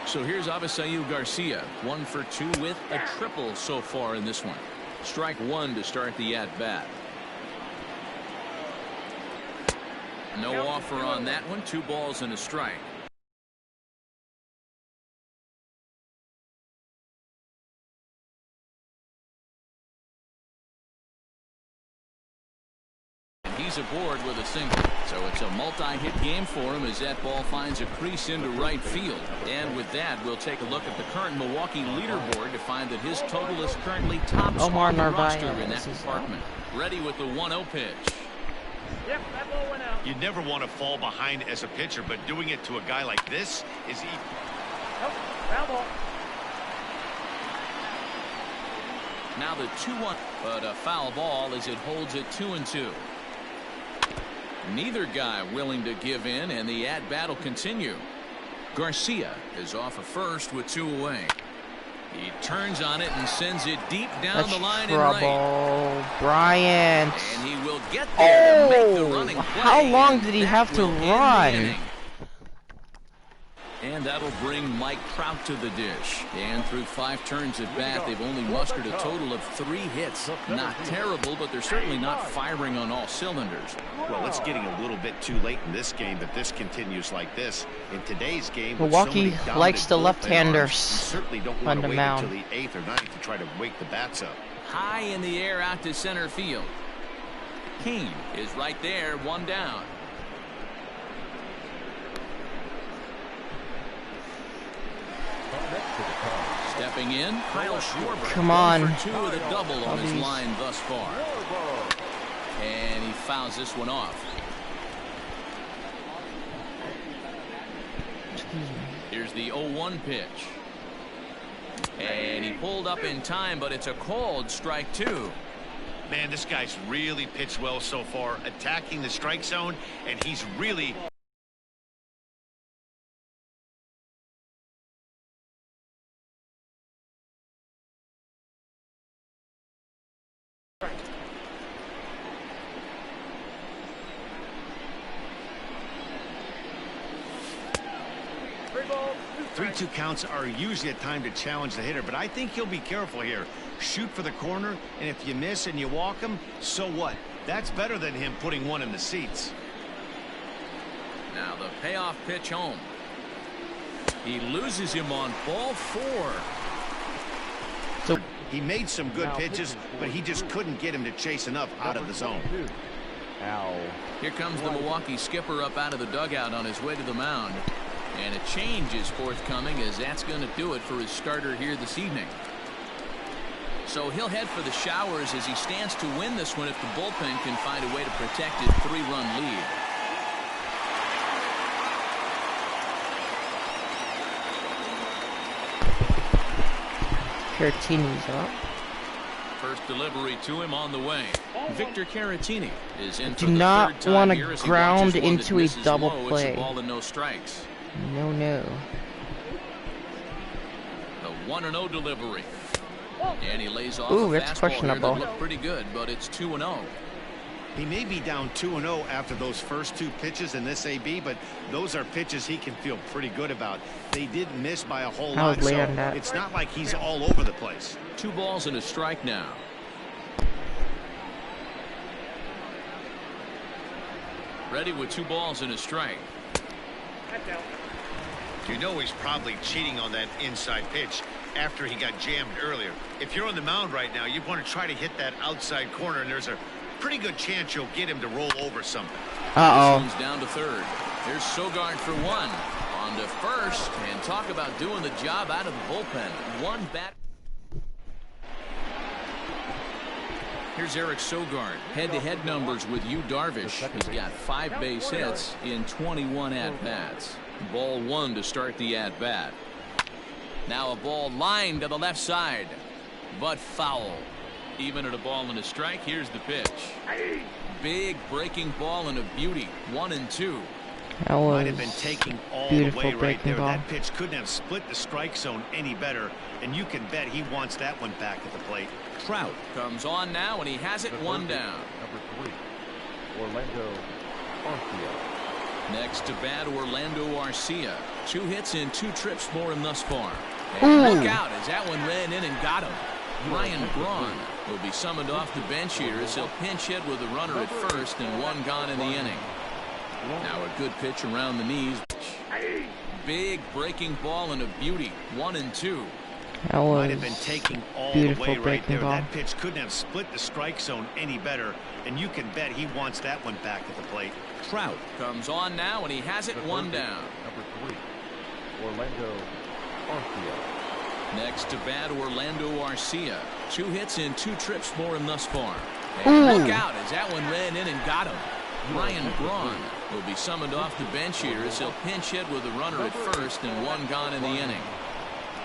So here's Avisail Garcia, 1 for 2 with a triple so far in this one. Strike one to start the at-bat. No offer on that one. 2 balls and a strike. He's aboard with a single. So it's a multi-hit game for him as that ball finds a crease into right field. And with that, we'll take a look at the current Milwaukee leaderboard to find that his total is currently tops on the roster in that department. Ready with the 1-0 pitch. Yep, that ball went out. You never want to fall behind as a pitcher, but doing it to a guy like this is easy. Nope, foul ball. Now the 2-1, but a foul ball as it holds it 2-2. Neither guy willing to give in, and the at-bat will continue. Garcia is off of first with 2 away. He turns on it and sends it deep down the line in right. Bryant. And he will get there to make the running play. How long did he have to run? And that'll bring Mike Trout to the dish. And through 5 turns at bat, they've only mustered a total of 3 hits. Not terrible, but they're certainly not firing on all cylinders. Well, it's getting a little bit too late in this game, but this continues like this. In today's game, Milwaukee likes the left-handers certainly don't want to wait until the 8th or 9th to try to wake the bats up. High in the air out to center field. Kane is right there, 1 down. Stepping in, Kyle Schwarber. Come on. 1 for 2 with a double on his line thus far. And he fouls this one off. Here's the 0-1 pitch. And he pulled up in time, but it's a called strike 2. Man, this guy's really pitched well so far, attacking the strike zone, and he's really... Three-two counts are usually a time to challenge the hitter, but I think he'll be careful here. Shoot for the corner, and if you miss and you walk him, so what? That's better than him putting one in the seats. Now the payoff pitch home. He loses him on ball 4. So he made some good pitches, but he just couldn't get him to chase enough out of the zone. Here comes the Milwaukee skipper up out of the dugout on his way to the mound. And a change is forthcoming, as that's going to do it for his starter here this evening. So he'll head for the showers as he stands to win this one if the bullpen can find a way to protect his 3-run lead. Caratini's up. First delivery to him on the way. Victor Caratini is in for Do the not third time want here to as he ground watches one into that a misses double low. play. It's a ball and no strikes. No. The 1-0 delivery. And he lays off Ooh, a that's fastball questionable. here that looked pretty good, but it's 2-0. He may be down 2-0 after those first 2 pitches in this AB, but those are pitches he can feel pretty good about. They did miss by a whole lot, so it's not like he's all over the place. 2 balls and a strike now. Ready with 2 balls and a strike. You know he's probably cheating on that inside pitch after he got jammed earlier. If you're on the mound right now, you want to try to hit that outside corner, and there's a pretty good chance you'll get him to roll over something. This one's down to third. Here's Sogard for 1. On to first, and talk about doing the job out of the bullpen. 1 bat. Here's Eric Sogard. Head-to-head numbers with Yu Darvish. He's got 5 base hits in 21 at-bats. Ball 1 to start the at-bat. Now a ball lined to the left side, but foul. Even at a ball and a strike, here's the pitch. Big breaking ball and a beauty. 1-2. That was might have been taking all the way right there. That pitch couldn't have split the strike zone any better, and you can bet he wants that one back at the plate. Trout comes on now, and he has it 1 down. Number 3, Orlando Arcia. Next to bat, Orlando Arcia. 2 hits in 2 trips for him thus far. And look out as that one ran in and got him. Ryan Braun will be summoned off the bench here as he'll pinch hit with a runner at first and 1 gone in the inning. Now a good pitch around the knees. Big breaking ball and a beauty. 1-2. That was might have been taking all the way right there. That pitch couldn't have split the strike zone any better, and you can bet he wants that one back at the plate. Trout comes on now, and he has it 1 down. Number 3, Orlando Arcia. Next to bat, Orlando Arcia. 2 hits in 2 trips for him thus far. And look out as that one ran in and got him. Ryan Braun will be summoned off the bench here as he'll pinch hit with a runner at first and 1 gone in the inning.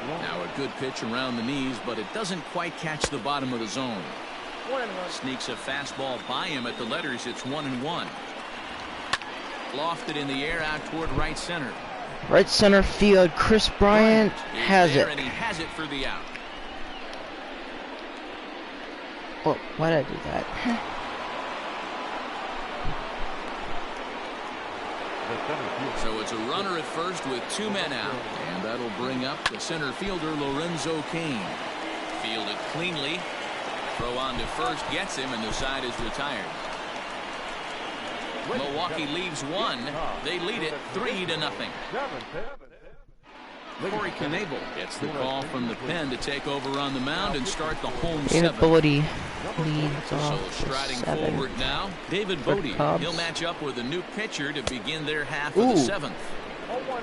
Now a good pitch around the knees, but it doesn't quite catch the bottom of the zone. Sneaks a fastball by him at the letters. It's 1-1. Lofted in the air out toward right center. Right center field. Chris Bryant has it. And he has it for the out. Oh, why did I do that? So it's a runner at first with 2 men out, and that'll bring up the center fielder Lorenzo Cain. Fielded cleanly. Throw on to first gets him, and the side is retired. Milwaukee leaves 1. They lead it 3-0. Corey Knebel gets the call from the pen to take over on the mound and start the home 7th. Bodie leads off So striding forward now, David Bodie. He'll match up with a new pitcher to begin their half of the 7th.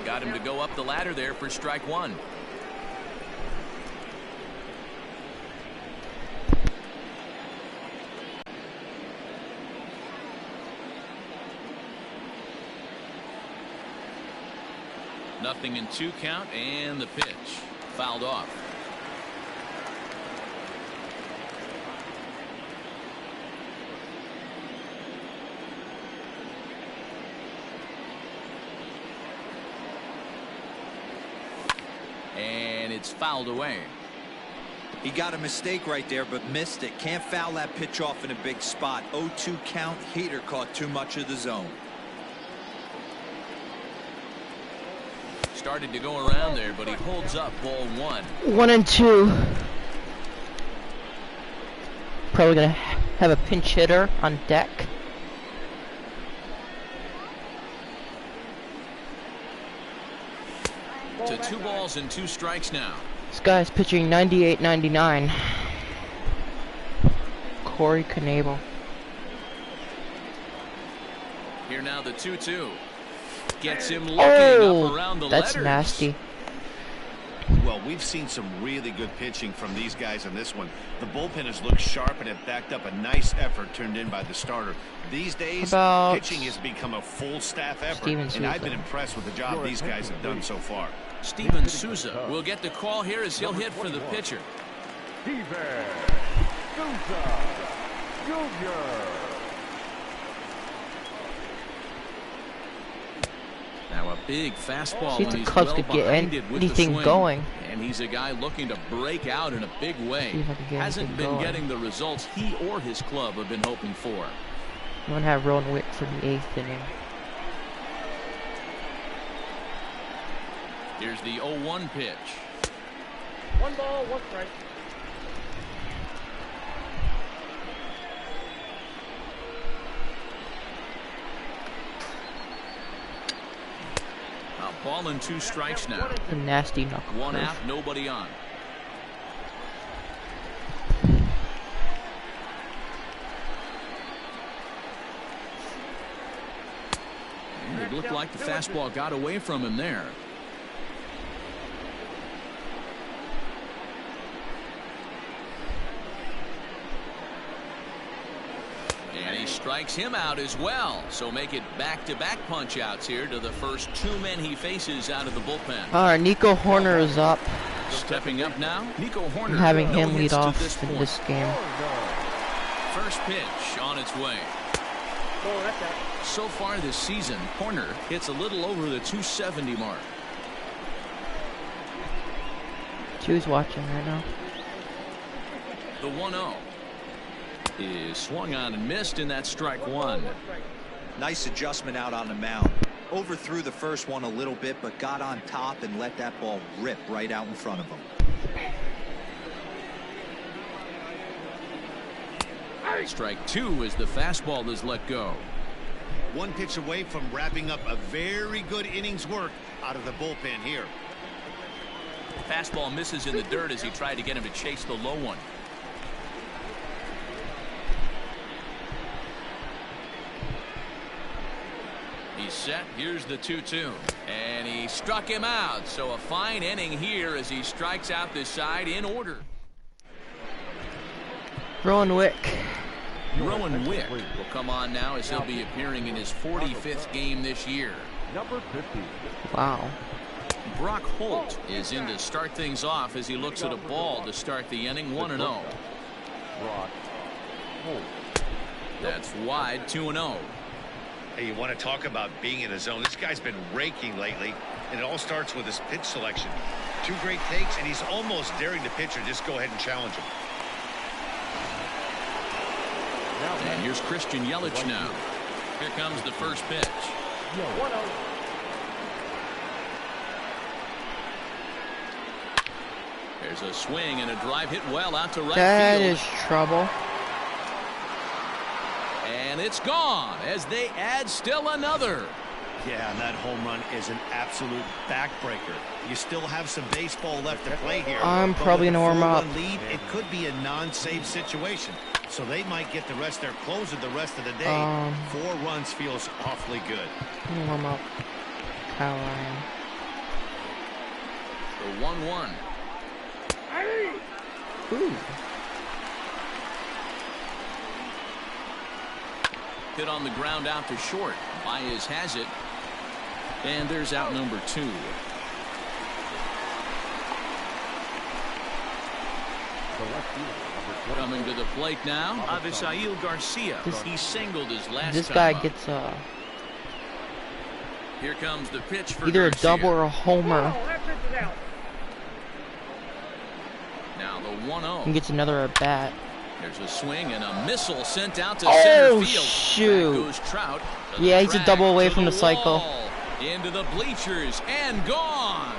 Got him to go up the ladder there for strike 1. Nothing in 2 count, and the pitch fouled off. And it's fouled away. He got a mistake right there, but missed it. Can't foul that pitch off in a big spot. 0-2 count. Heater caught too much of the zone. Started to go around there, but he holds up. Ball 1. 1-2. Probably gonna have a pinch hitter on deck. To 2 balls and 2 strikes now. This guy's pitching 98-99. Corey Knebel. Here now the 2-2. Gets him looking up around the that's letters. Nasty. Well, we've seen some really good pitching from these guys on this one. The bullpen has looked sharp and have backed up a nice effort turned in by the starter. These days, pitching has become a full staff effort, and I've been impressed with the job these guys have done so far. Steven Souza will get the call here as he'll hit for the pitcher. Steven Souza Jr. Now a big fastball. See if the Cubs could get anything going. And he's a guy looking to break out in a big way. Hasn't been getting the results he or his club have been hoping for. I'm gonna have Rowan Wick for the 8th inning. Here's the 0-1 pitch. 1 ball, 1 strike. A ball and 2 strikes now. A nasty knuckle. 1 out, nobody on. It looked like the fastball got away from him there. And he strikes him out as well. So make it back-to-back punch-outs here to the first 2 men he faces out of the bullpen. Alright, Nico Horner is up. Stepping up now, Nico Horner. I'm having him No lead hits to off in this game. First pitch on its way. So far this season, Horner hits a little over the 270 mark. Who's watching right now? The 1-0 is swung on and missed, and that's strike 1. Nice adjustment out on the mound. Overthrew the first one a little bit, but got on top and let that ball rip right out in front of him. Strike 2 as the fastball is let go. One pitch away from wrapping up a very good innings work out of the bullpen here. Fastball misses in the dirt as he tried to get him to chase the low one. He's set. Here's the 2-2. And he struck him out. So a fine inning here as he strikes out this side in order. Rowan Wick. Rowan Wick will come on now as he'll be appearing in his 45th game this year. Number 50. Wow. Brock Holt is in to start things off as he looks at a ball to start the inning. 1-0. Brock Holt. That's wide. 2-0. Hey, you want to talk about being in a zone? This guy's been raking lately, and it all starts with his pitch selection. 2 great takes, and he's almost daring the pitcher just go ahead and challenge him. And here's Christian Yelich now. Here comes the first pitch. 1-0. There's a swing and a drive hit well out to right That field. is trouble. And it's gone as they add still another. Yeah, and that home run is an absolute backbreaker. You still have some baseball left to play here. I'm but probably with a gonna warm up. 4-1 lead, it could be a non-save situation. So they might get the rest their closer the rest of the day. 4 runs feels awfully good. I'm gonna warm up. Kyle Ryan. The 1-1. Ooh. Hit on the ground out to short. Baez has it. And there's out number 2. Coming to the plate now, Avisail Garcia. He singled his last This time guy up. gets Here comes the pitch for either a Garcia. double or a homer. Now the 1-0. And gets another at bat. There's a swing and a missile sent out to Oh, center field. shoot. Back goes Trout. to the Yeah, he's a track, double away to from the cycle. wall, into the bleachers and gone.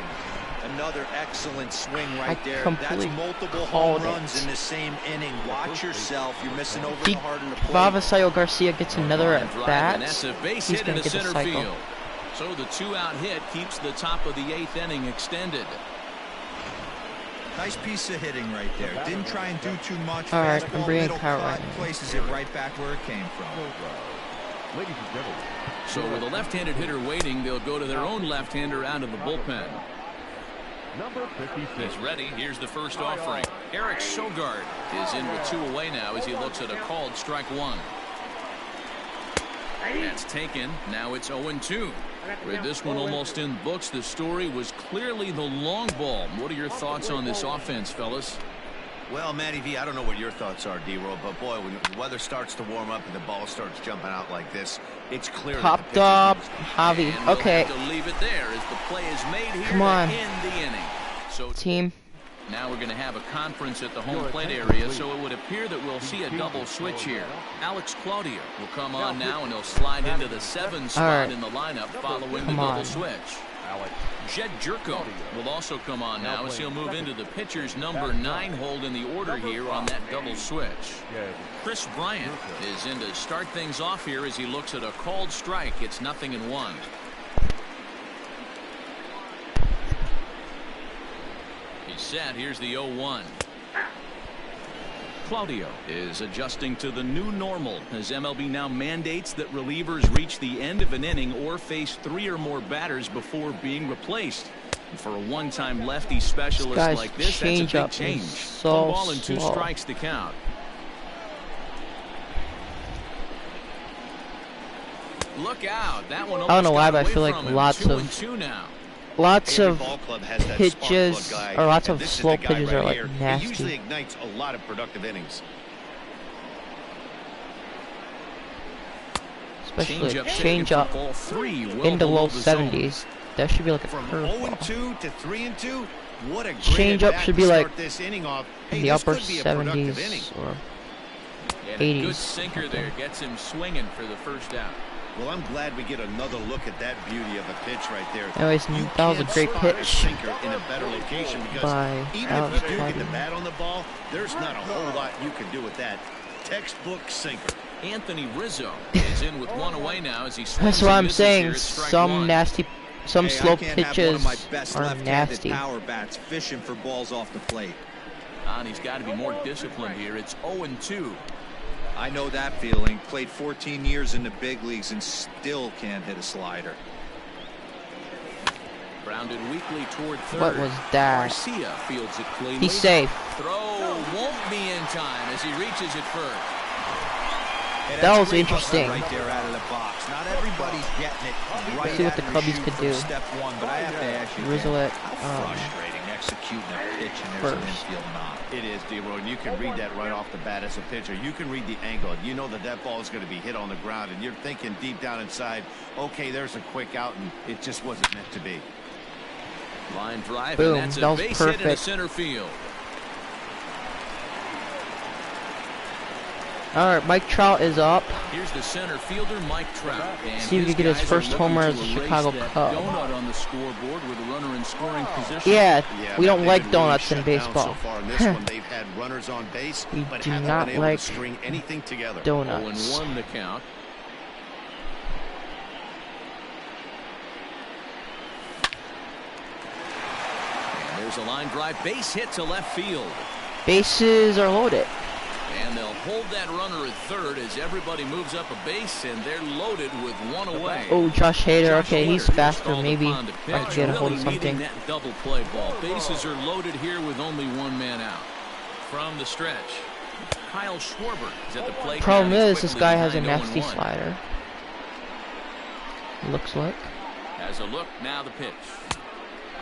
Another excellent swing right I there. That's completely multiple called home runs it. in the same inning. Watch yourself. You're missing over If the heart of the plate. Avisail Garcia gets another Line at drive, bat, and that's a base he's hit gonna into get the center cycle. field. So the 2-out hit keeps the top of the 8th inning extended. Nice piece of hitting right there. Didn't try and do too much. All right, Fastball, I'm bringing middle Kyle cut, Ryan. places it right back where it came from. Ladies and gentlemen. So with a left-handed hitter waiting, they'll go to their own left-hander out of the bullpen. Number 56. He's ready. Here's the first offering. Eric Sogard is in with 2 away now as he looks at a called strike 1. That's taken. Now it's 0-2. With this one almost in books, the story was clearly the long ball. What are your thoughts on this offense, fellas? Well, Matty V, I don't know what your thoughts are, D-Roll, but boy, when the weather starts to warm up and the ball starts jumping out like this, it's clear. Popped up, Javi. And we'll Okay, have to leave it there as the play is made here Come on. to end the inning. So team. now we're going to have a conference at the home plate area, so it would appear that we'll see a double switch here. Alex Claudio will come on now, and he'll slide into the 7 spot right. in the lineup following the Come double on. switch. Alex. Jed Jerko will also come on now as he'll move into the pitcher's number 9 hold in the order here on that double switch. Chris Bryant is in to start things off here as he looks at a called strike. It's 0-1. He's set. Here's the 0-1. Claudio is adjusting to the new normal as MLB now mandates that relievers reach the end of an inning or face 3 or more batters before being replaced. And for a one-time lefty specialist Guy's like this, that's a big changeup change. is so 1 ball and 2 slow. strikes to count. Look out! That one. I don't know almost why, got but I away feel like from him. lots 2-2 now. Lots Every of ball club has that spark pitches plug guy, or lots and of this is slow the guy pitches right are like here. nasty. He usually ignites a lot of productive innings. Especially Changeup change taken up for ball 3, well into below low the zone. 70s. That should be like a From curveball. 0-2 to 3-2, what a great Change up at-bat should to be start like this inning off. Hey, In the this upper could be a productive inning. 70s or And a good 80s. sinker there gets him swinging for the first out. Well, I'm glad we get another look at that beauty of a pitch right there. Anyways, that was a great spot pitch sinker in a better location because by even Alex if you do get the Biden. bat on the ball, there's not a whole lot you can do with that. Textbook sinker. Anthony Rizzo is in with one away now as he swings. That's what and I'm misses saying. here at strike Some one. nasty, some Hey, slow I can't have one pitches of my best are left-handed nasty. power bats fishing for balls off the plate. And he's got to be more disciplined here. It's 0-2. I know that feeling. Played 14 years in the big leagues and still can't hit a slider. Grounded weakly toward third. What was that? Garcia fields it cleanly. He's safe. Throw won't be in time as he reaches it first. Hey, That that's was a great interesting. hustle right there out of the box. Not everybody's getting it right see what out the of the Cubbies chute could from do. Step one, but I have to ask you, Rizzo Dan, at, how frustrating executing a pitch and there's an first. infield knock. It is, D-Roy, and you can read that right off the bat as a pitcher. You can read the angle. You know that that ball is going to be hit on the ground, and you're thinking deep down inside, okay, there's a quick out, and it just wasn't meant to be. Line drive, Boom, and that's that a was base hit into perfect. center field. All right, Mike Trout is up. Here's the center fielder, Mike Trout. And See if he can get his guys first are homer looking as a to erase Chicago that Cub. donut on the scoreboard with a runner in scoring position. Yeah, we don't they've like been donuts really in shut down baseball. So far in this one, they've had runners on base, We but do haven't not been able like to string anything together. donuts. 0-1 the count. And there's a line drive, base hit to left field. Bases are loaded. And they'll hold that runner at third as everybody moves up a base, and they're loaded with one away. Oh, Josh Hader. Josh Okay, he's Hader faster. called Maybe upon to I can pitch, get a hold of really needing something. that double play ball. Bases are loaded here with only one man out. From the stretch, Kyle Schwarber is at the plate. Problem now, and is, he's this guy has a quickly nasty behind 0-1. slider. Looks like. As a look, now the pitch.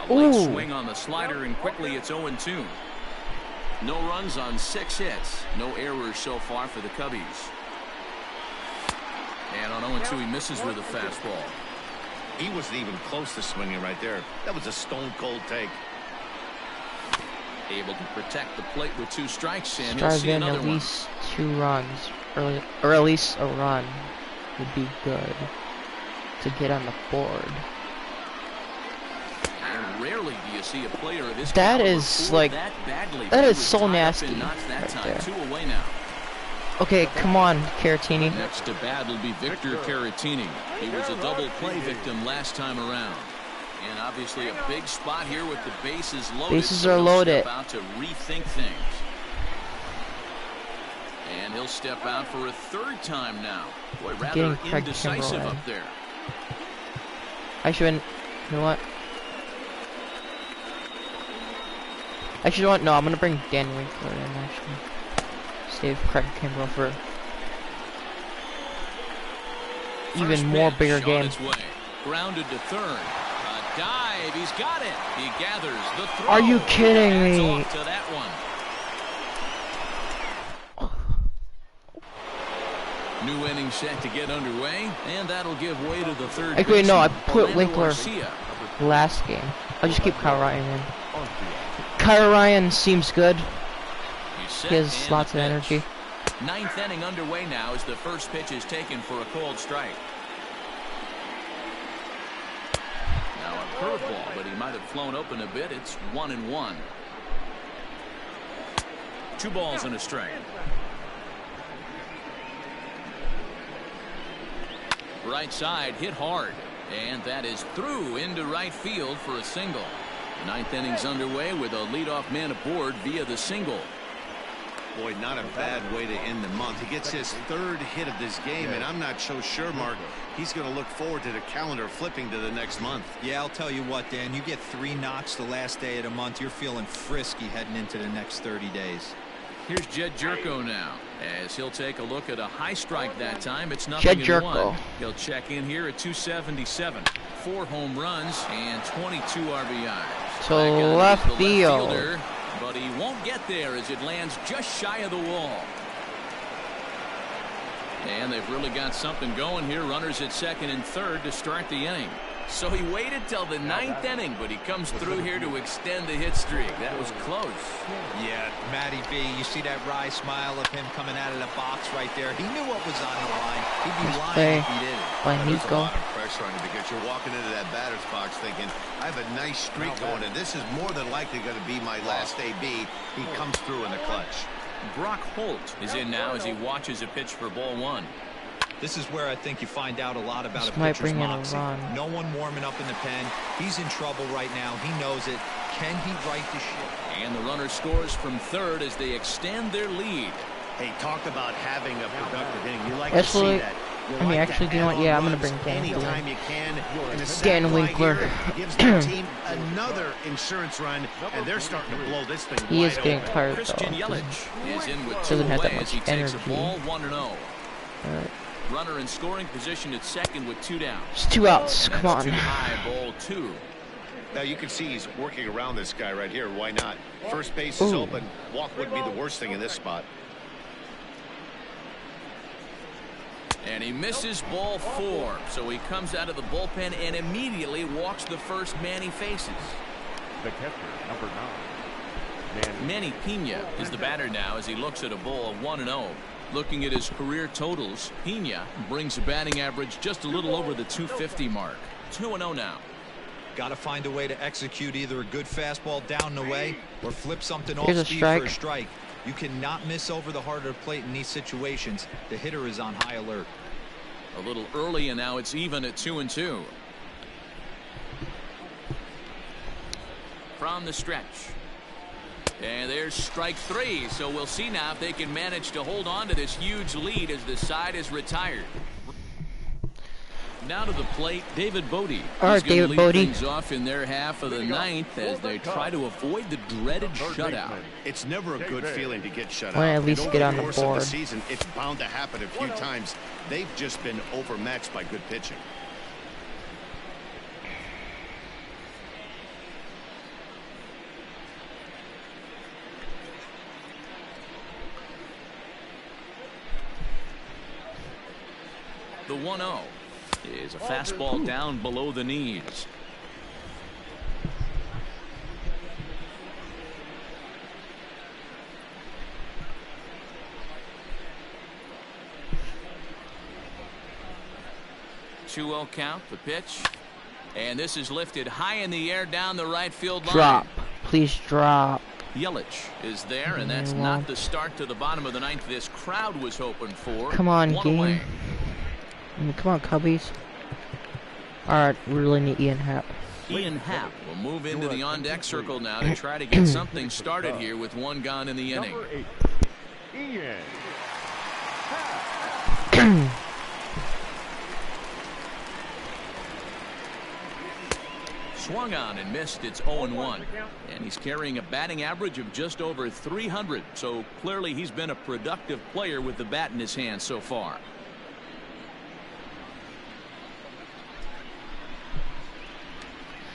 A late Ooh. swing on the slider, and quickly it's 0-2. No runs on 6 hits. No errors so far for the Cubbies. And on 0-2, he misses with a fastball. He wasn't even close to swinging right there. That was a stone-cold take. Able to protect the plate with 2 strikes, and he'll Drive see in another at one. least 2 runs, or at least a run would be good to get on the board. And rarely do you see a player of his That caliber is, score like, that badly. that He is was so tied up nasty and knocked that right time. there. 2 away now. Okay, come on, Caratini. Next to bat will be Victor Caratini. He was a double play victim last time around. And obviously a big spot here with the bases loaded. Bases so are he'll loaded. Step out to rethink things. And he'll step out for a 3rd time now. Boy, rather Getting Craig indecisive Kimbrel in. up there. I shouldn't. You know what? Actually, you know what? No, I'm gonna bring Dan Winkler in. Actually, save Craig Kimbrel for even First more pitch bigger on game. its way. Grounded to third. A dive. He's got it. He gathers the throw. Are you kidding Hands me? off to that one. New inning set to get underway, and that'll give way to the third. Actually, no, I baseman, put Orlando Winkler Garcia. last game. I'll just keep Kyle Ryan in. Kyle Ryan seems good. He's set He has and lots the of pitch. energy. 9th inning underway now as the first pitch is taken for a cold strike. Now a curveball, but he might have flown open a bit. It's 1-1. 2 balls and a strike. Right side hit hard, and that is through into right field for a single. 9th inning's underway with a leadoff man aboard via the single. Boy, not a bad way to end the month. He gets his 3rd hit of this game, and I'm not so sure, Mark, he's going to look forward to the calendar flipping to the next month. Yeah, I'll tell you what, Dan, you get 3 knocks the last day of the month, you're feeling frisky heading into the next 30 days. Here's Jed Jerko now, as he'll take a look at a high strike that time. It's Jed nothing in Jerko. 1. He'll check in here at 277. 4 home runs and 22 RBIs. To Back out left is the field. fielder, but he won't get there as it lands just shy of the wall. And they've really got something going here. Runners at 2nd and 3rd to start the inning. So he waited till the 9th inning, but he comes through here to extend the hit streak. That was close. Yeah, Matty B, you see that wry smile of him coming out of the box right there. He knew what was on the line. He'd be lying if he didn't. By There's a Nico. lot of pressure on you because you're walking into that batter's box thinking, I have a nice streak going, and this is more than likely going to be my last AB. He comes through in the clutch. Brock Holt is in now as he watches a pitch for ball 1. This is where I think you find out a lot about This a might pitcher's bring in a moxie. run. No one warming up in the pen. He's in trouble right now. He knows it. Can he right the ship? And the runner scores from third as they extend their lead. Hey, talk about having a productive inning. You like Actually, to see that. You I mean, like to actually, do you know add what? Yeah, on I'm gonna runs bring Dan anytime in. you can. And a Dan sac fly Winkler. here gives the team another insurance run, and they're starting to blow this thing He wide is getting open. tired Christian though. Yelich is in with 2 Doesn't have that away as he much takes a energy. ball 1-0. Alright. Runner in scoring position at second with 2 down. It's 2 outs. Come That's on. too high, ball 2. Now you can see he's working around this guy right here. Why not? First base is Ooh. open. Walk wouldn't be the worst thing in this spot. And he misses ball 4. So he comes out of the bullpen and immediately walks the first man he faces. The catcher, number 9. Manny Pena is the batter now as he looks at a ball of 1-0. Looking at his career totals, Pena brings a batting average just a little over the 250 mark. 2-0 now. Got to find a way to execute either a good fastball down the way or flip something off Here's a speed strike. for a strike. You cannot miss over the heart of the plate in these situations. The hitter is on high alert. A little early, and now it's even at 2-2. From the stretch. And there's strike 3. So we'll see now if they can manage to hold on to this huge lead as the side is retired. Now to the plate, David Bodie. All right, He's gonna David lead Bodie. things off in their half of the 9th as they try to avoid the dreaded shutout. It's never a good feeling to get shut Wanna out. at least And get over on the course of board. season, it's bound to happen a few times. They've just been overmatched by good pitching. The 1-0 is a fastball down below the knees. Two-0 count, the pitch. And this is lifted high in the air down the right field line. Drop. Please drop. Yelich is there, and that's Well. not the start to the bottom of the 9th this crowd was hoping for. Come on, 1 game. away. I mean, come on, Cubbies. Alright, we really need Ian Happ. Ian Happ will move into the on-deck circle now to try to get something started here with 1 gone in the inning. Number 8. Ian. Swung on and missed. It's 0-1. And he's carrying a batting average of just over 300. So clearly he's been a productive player with the bat in his hand so far.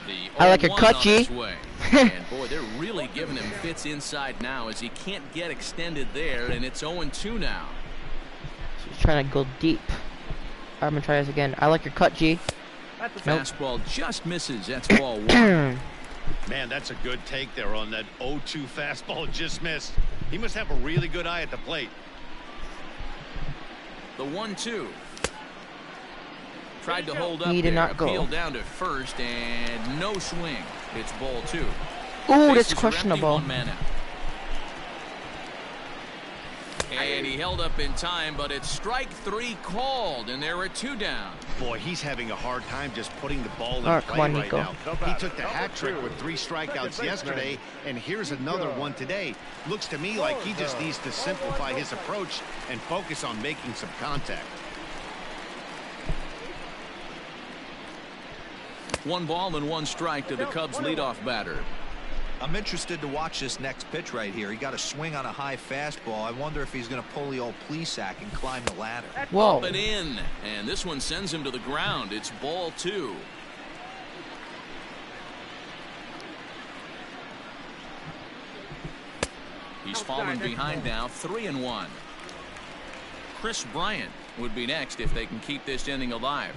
The I like a 0-1 cut, on G. its way. And boy, they're really giving him fits inside now as he can't get extended there, and it's 0-2 now. So he's trying to go deep. I'm gonna try this again. I like your cut, G. Nope. Fastball just misses. That's ball 1. Man, that's a good take there on that 0-2 fastball just missed. He must have a really good eye at the plate. The 1-2. Tried to hold up He did there. not go. Appeal down to first and no swing. It's ball 2. Ooh, that's Bases are questionable. empty, 1 man out. And he held up in time, but it's strike 3 called, and there are 2 down. Boy, he's having a hard time just putting the ball in All right, play come on, right Nico. now. He took the hat trick with 3 strikeouts yesterday, and here's another one today. Looks to me like he just needs to simplify his approach and focus on making some contact. 1 ball and 1 strike to the Cubs leadoff batter. I'm interested to watch this next pitch right here. He got a swing on a high fastball. I wonder if he's going to pull the old Plesac and climb the ladder. Whoa. Up and in, and this one sends him to the ground. It's ball 2. He's fallen behind now, 3-1. Chris Bryant would be next if they can keep this inning alive.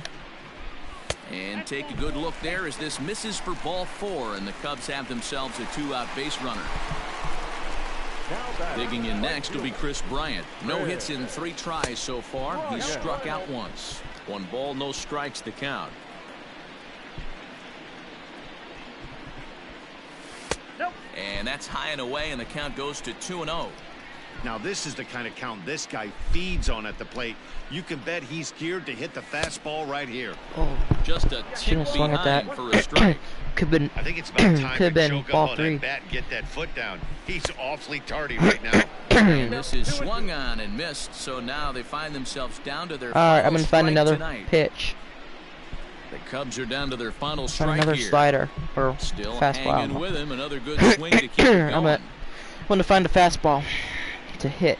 And take a good look there as this misses for ball 4, and the Cubs have themselves a 2-out base runner. Digging in next will be Chris Bryant. No hits in 3 tries so far. He's struck out once. 1 ball, no strikes to count. And that's high and away, and the count goes to 2-0. Now this is the kind of count this guy feeds on at the plate. You can bet he's geared to hit the fastball right here. Oh, just a tip swung at that. behind for a strike. Could been. I think it's about time could to been choke ball up on 3. that bat and get that foot down. He's awfully tardy right now. And this is swung on and missed, so now they find themselves down to their All right, final I'm gonna find strike another tonight. pitch. The Cubs are down to their final Find strike another here. slider or Still fastball. hanging with him. Another good swing to keep it going. I'm gonna find a fastball to hit.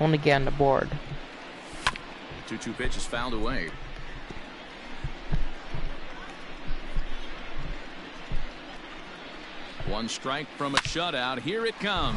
Only get on the board. 2-2 pitch is fouled away. One strike from a shutout. Here it comes.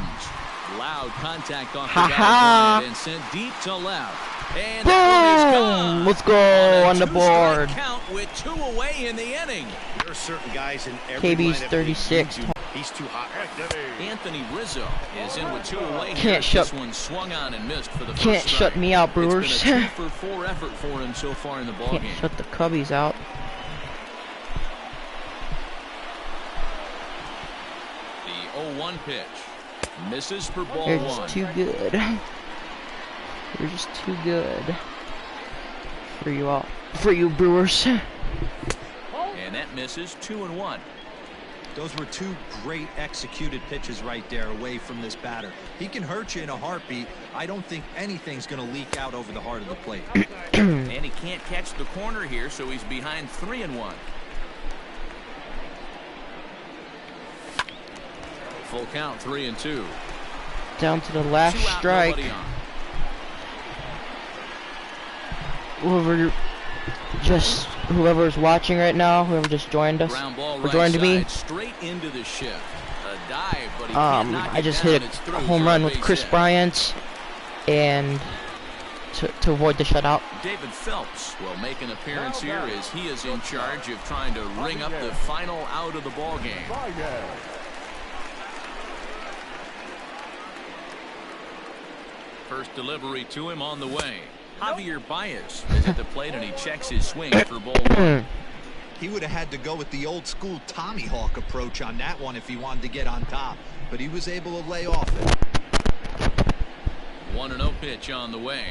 Loud contact off the bat and sent deep to left. And that one is gone. Let's go on the board. Count with 2 away in the inning. There are certain guys in every KB's lineup 36. He's too hot right now. Anthony Rizzo is in with 2 away. Can't shut. This one swung on and missed for the first Can't strike. shut me out, Brewers. It's been a 2-for-4 effort for him so far in the ballgame. Can't shut the Cubbies out. The 0-1 pitch misses for ball You're 1. just too good. You're just too good. For you all. For you, Brewers. And that misses 2-1. Those were 2 great executed pitches right there away from this batter. He can hurt you in a heartbeat. I don't think anything's going to leak out over the heart of the plate. And he can't catch the corner here, so he's behind 3-1. Full count, 3-2. Down to the last 2 out, strike. nobody on. Whoever's watching right now, whoever just joined us Ground ball or right joined me. side, straight into the shift. A dive, but he can't knock I it just down. hit It's a through home for run a with base Chris hit. Bryant, and to avoid the shutout. David Phelps will make an appearance here as he is in charge of trying to ring up the final out of the ball game. First delivery to him on the way. Javier Baez is at the plate and he checks his swing for ball 1. He would have had to go with the old school Tommy Hawk approach on that one if he wanted to get on top, but he was able to lay off it. 1-0 pitch on the way.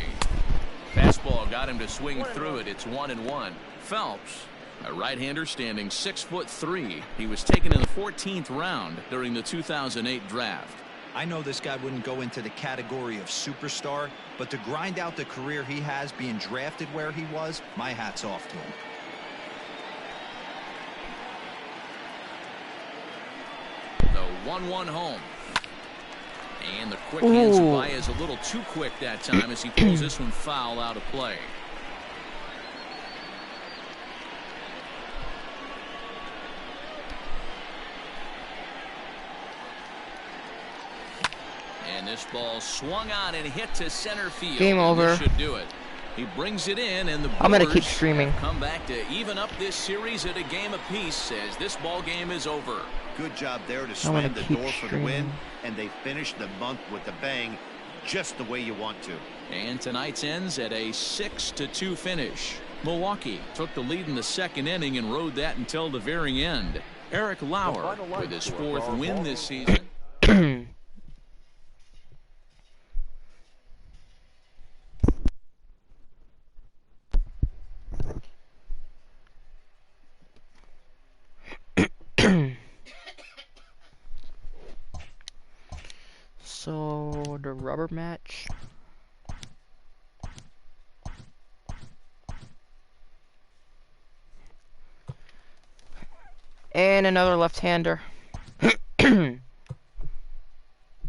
Fastball got him to swing through it. It's 1-1. Phelps, a right-hander standing 6'3". He was taken in the 14th round during the 2008 draft. I know this guy wouldn't go into the category of superstar, but to grind out the career he has being drafted where he was, my hat's off to him. The 1-1 home. And the quick hands by is a little too quick that time as he pulls this one foul out of play. And this ball swung on and hit to center field. Game over. This should do it. He brings it in, and the I'm gonna keep Brewers streaming. come back to even up this series at a game apiece as this ball game is over. Good job there to I'm gonna slam the keep door for the streaming. win, and they finished the month with a bang, just the way you want to. And tonight's ends at a 6-2 finish. Milwaukee took the lead in the 2nd inning and rode that until the very end. Eric Lauer with his 4th win this season. So the rubber match. And another left-hander.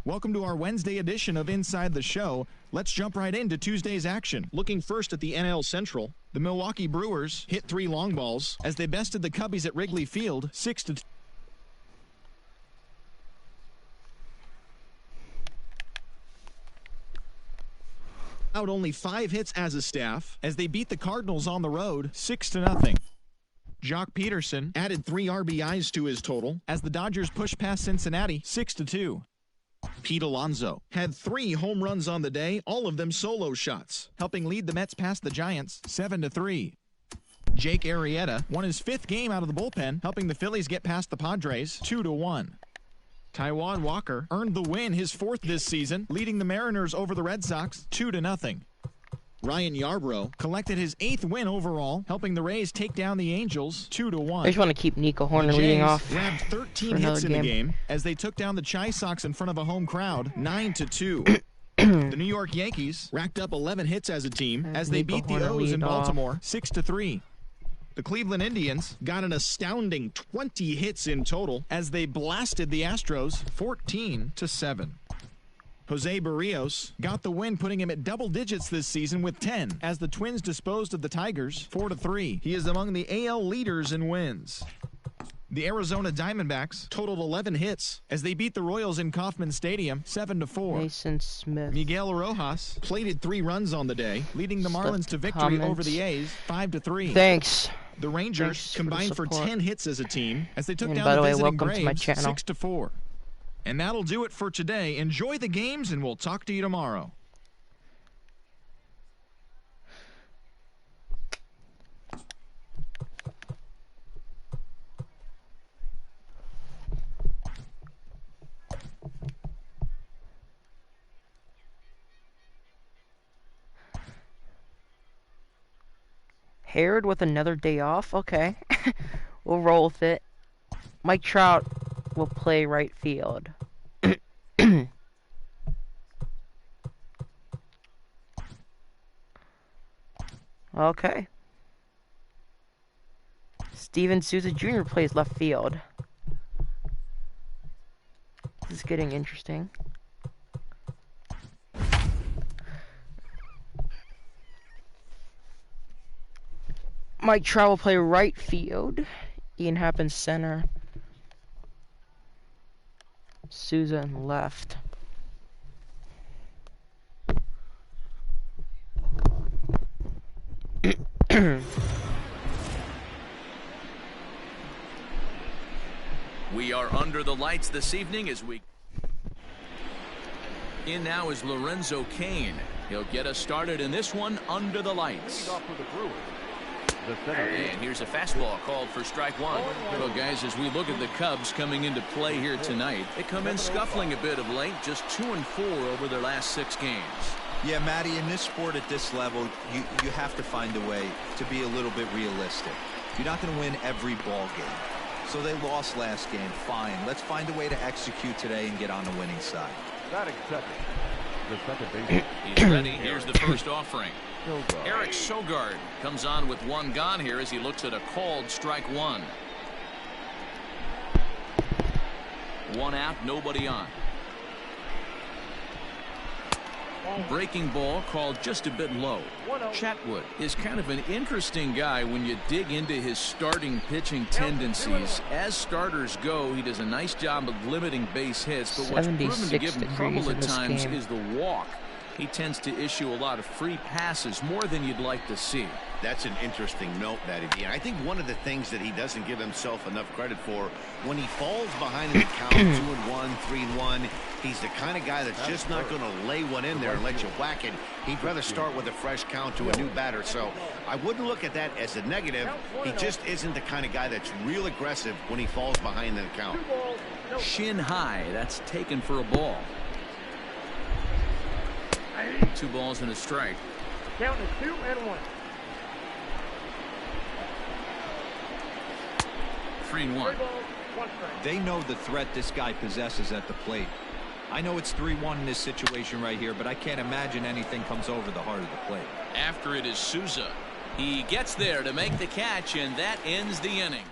Welcome to our Wednesday edition of Inside the Show. Let's jump right into Tuesday's action. Looking first at the NL Central, the Milwaukee Brewers hit 3 long balls as they bested the Cubbies at Wrigley Field 6-2. Out only 5 hits as a staff as they beat the Cardinals on the road 6-0. Jock Peterson added 3 RBIs to his total as the Dodgers pushed past Cincinnati 6-2. Pete Alonso had 3 home runs on the day, all of them solo shots, helping lead the Mets past the Giants 7-3. Jake Arrieta won his 5th game out of the bullpen, helping the Phillies get past the Padres 2-1. Taijuan Walker earned the win, his 4th this season, leading the Mariners over the Red Sox 2-0. Ryan Yarbrough collected his 8th win overall, helping the Rays take down the Angels 2-1. I just want to keep Nico Horner The leading Jays off. grabbed 13 hits in the game as they took down the Chi Sox in front of a home crowd 9-2. The New York Yankees racked up 11 hits as a team as they beat the O's in Baltimore 6-3. The Cleveland Indians got an astounding 20 hits in total as they blasted the Astros 14-7. Jose Barrios got the win, putting him at double digits this season with 10 as the Twins disposed of the Tigers 4-3. He is among the AL leaders in wins. The Arizona Diamondbacks totaled 11 hits as they beat the Royals in Kauffman Stadium 7-4. Mason Smith. Miguel Rojas plated 3 runs on the day, leading the Marlins to victory over the A's 5-3. Thanks. The Rangers combined for 10 hits as a team as they took down by the the way, visiting welcome to my Braves channel. 6-4. And that'll do it for today. Enjoy the games, and we'll talk to you tomorrow. Hared with another day off? Okay. We'll roll with it. Mike Trout will play right field. Okay. Steven Souza Jr. plays left field. This is getting interesting. Mike Trout will play right field. Ian Happens center. Souza in left. We are under the lights this evening as we... In now is Lorenzo Cain. He'll get us started in this one under the lights. And here's a fastball called for strike 1. Well, guys, as we look at the Cubs coming into play here tonight, they come in scuffling a bit of late, just 2-4 over their last 6 games. Yeah, Matty, in this sport at this level, you have to find a way to be a little bit realistic. You're not going to win every ball game. So they lost last game. Fine. Let's find a way to execute today and get on the winning side. Batting second. The second baseman. He's ready. Here's the first offering. Eric Sogard comes on with 1 gone here as he looks at a called strike 1. 1 out, nobody on. Breaking ball called just a bit low. Chatwood is kind of an interesting guy when you dig into his starting pitching tendencies. As starters go, he does a nice job of limiting base hits, but what's proven to give him trouble at times is the walk. He tends to issue a lot of free passes, more than you'd like to see. That's an interesting note, Matty D. I think one of the things that he doesn't give himself enough credit for, when he falls behind in the count, 2-1, 3-1, he's the kind of guy that's just not going to lay one in there and let you whack it. He'd rather start with a fresh count to a new batter. So I wouldn't look at that as a negative. He just isn't the kind of guy that's real aggressive when he falls behind in the count. Shin high, that's taken for a ball. 2 balls and a strike. Count is 2-1. 3-1. They know the threat this guy possesses at the plate. I know it's 3-1 in this situation right here, but I can't imagine anything comes over the heart of the plate. After it is Souza. He gets there to make the catch, and that ends the inning.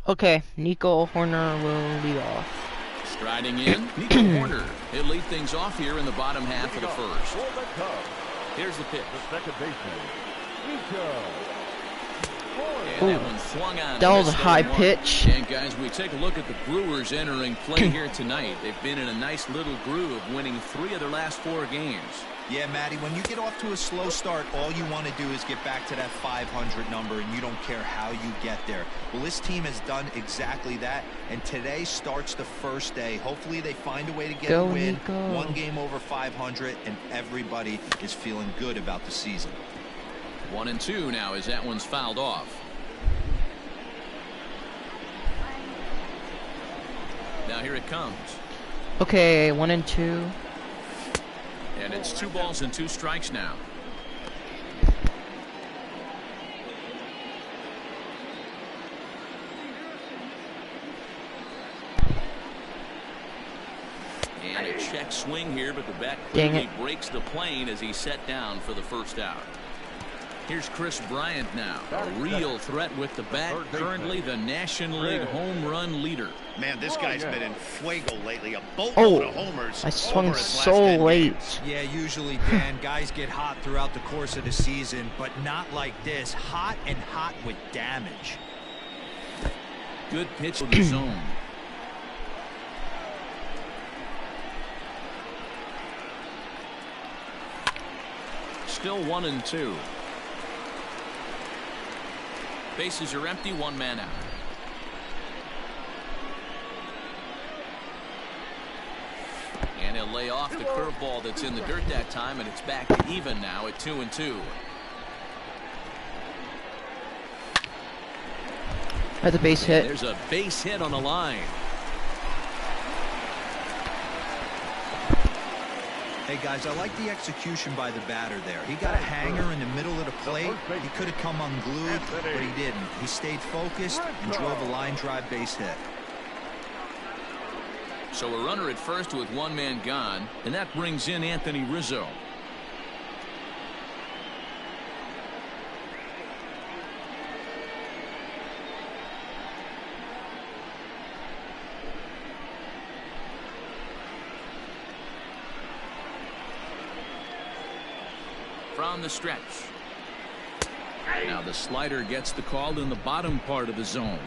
Okay, Nico Horner will lead off. Striding in, Nico Horner. He'll lead things off here in the bottom half of the first. Here's the pitch. The second baseman, Nico. And that one swung on. That was a high pitch. And guys, we take a look at the Brewers entering play here tonight. They've been in a nice little groove, winning 3 of their last 4 games. Yeah, Matty, when you get off to a slow start, all you want to do is get back to that 500 number, and you don't care how you get there. Well, this team has done exactly that, and today starts the first day. Hopefully they find a way to get a win. Nico. 1 game over 500, and everybody is feeling good about the season. 1-2 now as that one's fouled off. Now here it comes. Okay, 1-2. And it's 2 balls and 2 strikes now. And a check swing here, but the bat clearly breaks the plane as he's set down for the first out. Here's Chris Bryant now, a real threat with the bat, currently the National League home run leader. Man, this guy's been in fuego lately. A boatload of homers. I swung so late. Yeah, usually, Dan, guys get hot throughout the course of the season, but not like this. Hot and hot with damage. Good pitch to the zone. Still 1-2. Bases are empty, 1 man out. And he'll lay off the curveball that's in the dirt that time, and it's back to even now at 2-2. That's a base hit. There's a base hit on the line. Hey, guys, I like the execution by the batter there. He got a hanger in the middle of the plate. He could have come unglued, but he didn't. He stayed focused and drove a line drive base hit. So a runner at first with 1 man gone, and that brings in Anthony Rizzo. From the stretch. Now the slider gets the call in the bottom part of the zone.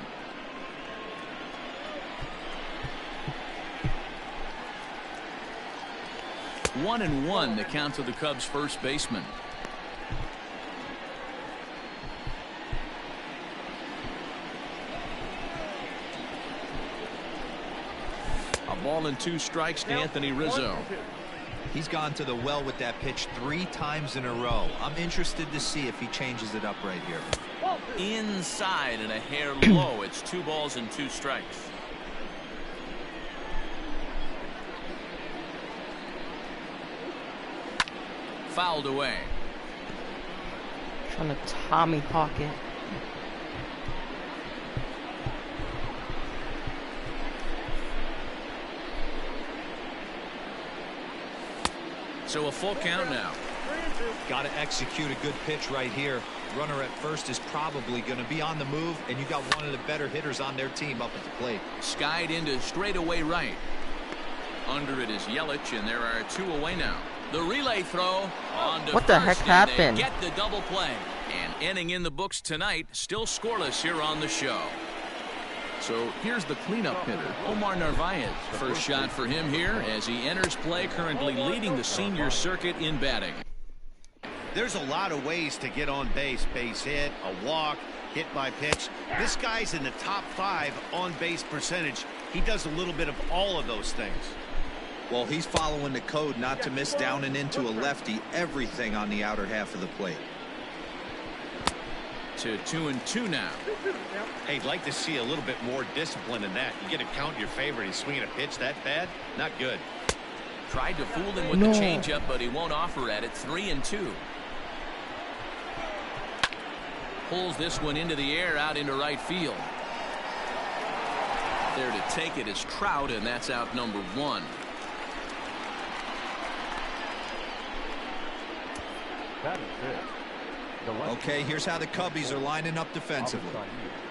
One and one, the count to the Cubs first baseman. A ball and 2 strikes to Anthony Rizzo. He's gone to the well with that pitch 3 times in a row. I'm interested to see if he changes it up right here. Inside and a hair low. It's 2 balls and 2 strikes. Fouled away. Trying to Tommy Hawk it. So a full count now. Got to execute a good pitch right here. Runner at first is probably going to be on the move, and you got one of the better hitters on their team up at the plate. Skied into straightaway right. Under it is Yelich, and there are 2 away now. The relay throw on to what the heck happened? Get the double play. And ending in the books tonight, still scoreless here on the show. So here's the cleanup hitter, Omar Narvaez. First shot for him here as he enters play, currently leading the senior circuit in batting. There's a lot of ways to get on base. Base hit, a walk, hit by pitch. This guy's in the top 5 on base percentage. He does a little bit of all of those things. Well, he's following the code not to miss down and into a lefty. Everything on the outer half of the plate. To 2-2 now. Hey, I'd like to see a little bit more discipline in that. You get to count your favorite. He's swinging a pitch that bad? Not good. Tried to fool him with the changeup, but he won't offer at it. 3-2. Pulls this one into the air out into right field. There to take it is Trout, and that's out number 1. That is it. Okay, here's how the Cubbies are lining up defensively.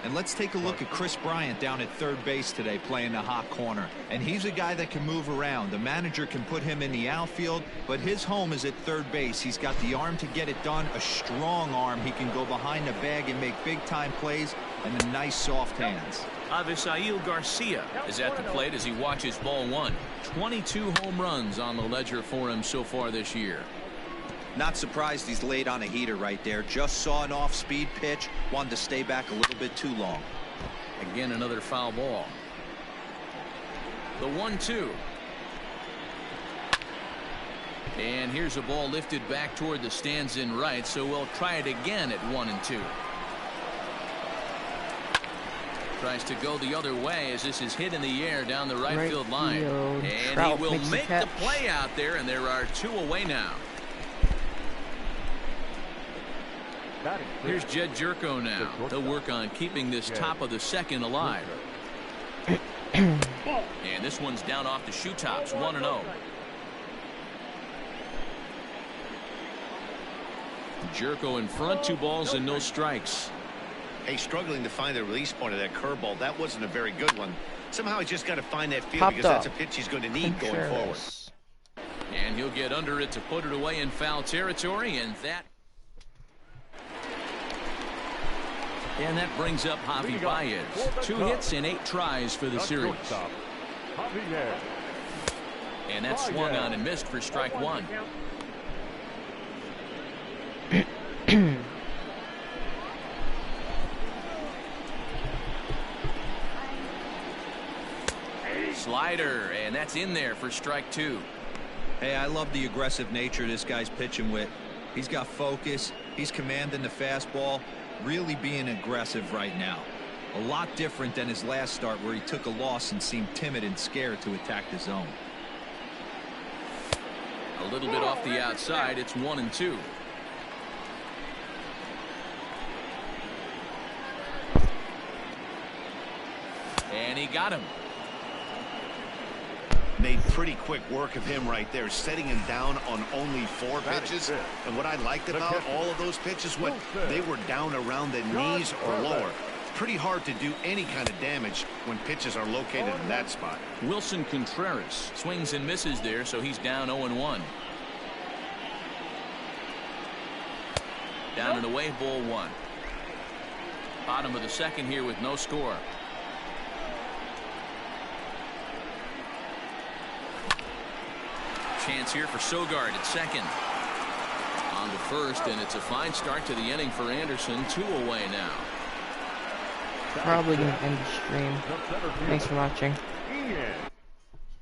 And let's take a look at Chris Bryant down at third base today playing the hot corner. And he's a guy that can move around. The manager can put him in the outfield, but his home is at third base. He's got the arm to get it done, a strong arm. He can go behind the bag and make big-time plays, and the nice soft hands. Avisail Garcia is at the plate as he watches ball one. 22 home runs on the ledger for him so far this year. Not surprised he's laid on a heater right there. Just saw an off-speed pitch. Wanted to stay back a little bit too long. Again, another foul ball. The 1-2. And here's a ball lifted back toward the stands in right, so we'll try it again at 1-2. Tries to go the other way as this is hit in the air down the right field line. And he will make the play out there, and there are 2 away now. Here's Jed Jerko now. He'll work on keeping this top of the second alive. And this one's down off the shoe tops, 1-0. Jerko in front, 2 balls and no strikes. Hey, struggling to find the release point of that curveball. That wasn't a very good one. Somehow he's just got to find that field because that's a pitch he's going to need going forward. And he'll get under it to put it away in foul territory, and that brings up Javi Baez. 2 hits and 8 tries for the series. And that's swung on and missed for strike 1. Slider, and that's in there for strike 2. Hey, I love the aggressive nature this guy's pitching with. He's got focus. He's commanding the fastball. Really being aggressive right now. A lot different than his last start where he took a loss and seemed timid and scared to attack the zone. A little bit off the outside. It's 1-2. And he got him. Made pretty quick work of him right there, setting him down on only 4 pitches. And what I liked about all of those pitches, what they were down around the knees or lower. Pretty hard to do any kind of damage when pitches are located in that spot. Wilson Contreras swings and misses there, so he's down 0-1. Down and away, ball 1. Bottom of the second here with no score. Chance here for Sogard at second. On to first, and it's a fine start to the inning for Anderson. 2 away now. Probably gonna end the stream. Thanks for watching.